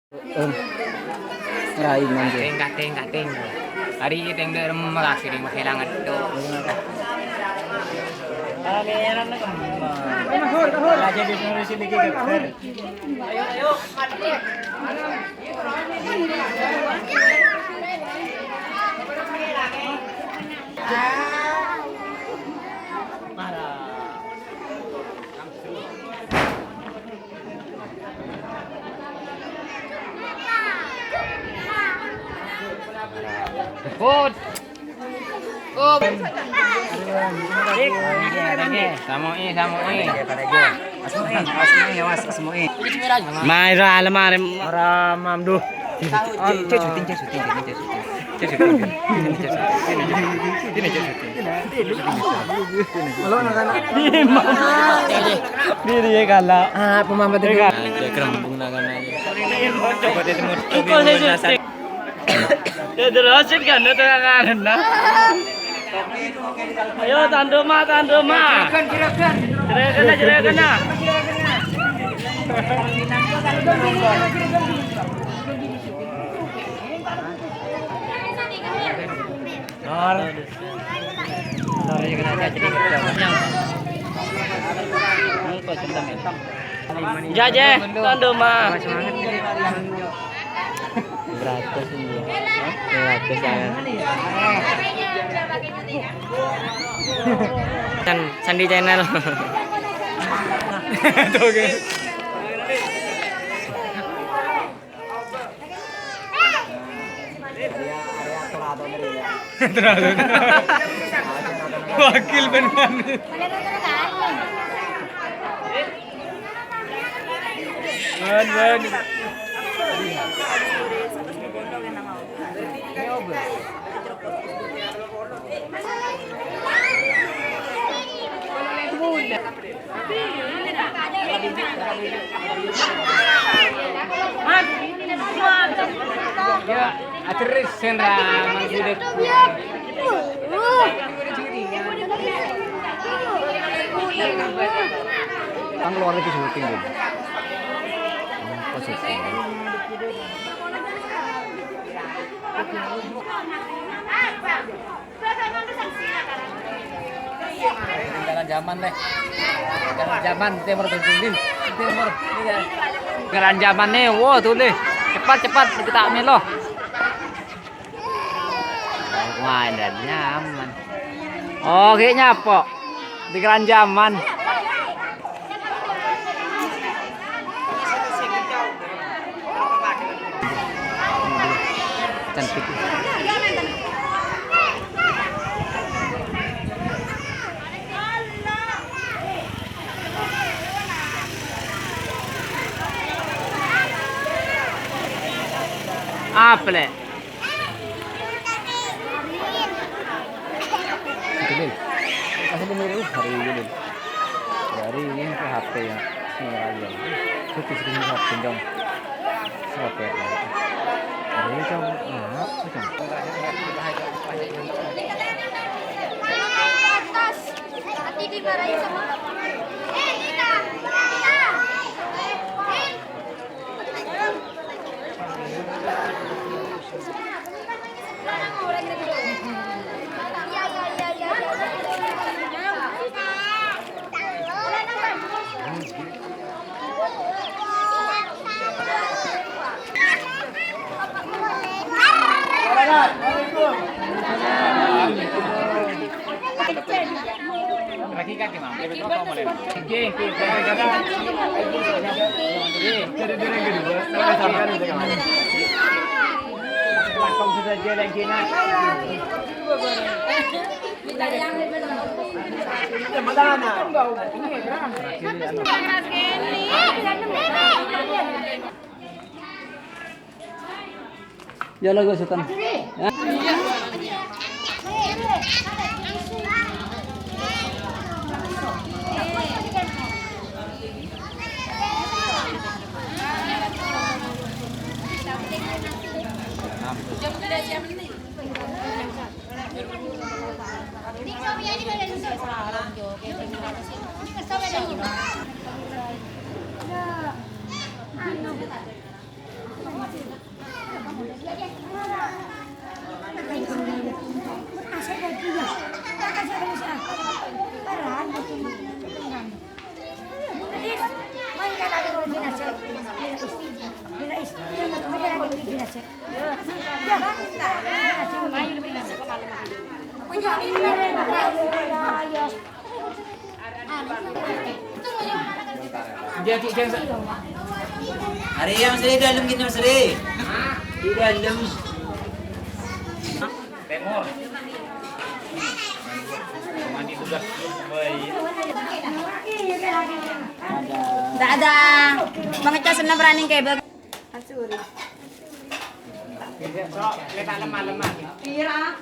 Rain man dyan. Kating. Hari kita yang dalam makasih ring kailangan itu. Meron na kami. Raja di sini sini kita. Ayo. Food. Samui. Mayra alamare maram duh. Diri kala. Pemamat din. Kerembung na kana. Coba dia Derasin kan itu kan na. Ayo tandoma. Jerakan na. Jaje tandoma. Beratus ini. Beratus kan Sandi channel. Tuh guys. Wakil benar. Ben. Ya, ateris senra manggudet. Ang luar lagi syuting din. Positif. Jalan zaman deh. Jalan zaman timur tinggi. Timur. Jalan zaman nih, wow tuh deh. Cepat kita ambil loh. Wah, dan nyaman. Oh, kayaknya apa? Di jalan zaman. Cantik. Apa le? Dil. Kasi bumili hari ini Dil. Hari ini ke HP ya. Semua aja. Itu sering HP dong. Siapa ya? Hari ini kan macam. Hati dimarahin sama Nina. Lagi kaki mah. Sudah jalan Cina. Ya lagu sultan. Hari yang seri dalam gitu seri. Di dalam. Temor. Mandi tugas baik. Tidak ada mengecas na beraning kabel. Asuri. So, kita lemah-lemah. Pira.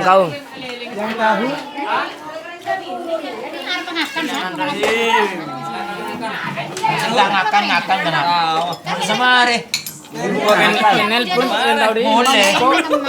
Kaung. Ngakan kenapa? Sama hari. Kenal pun tahu deh.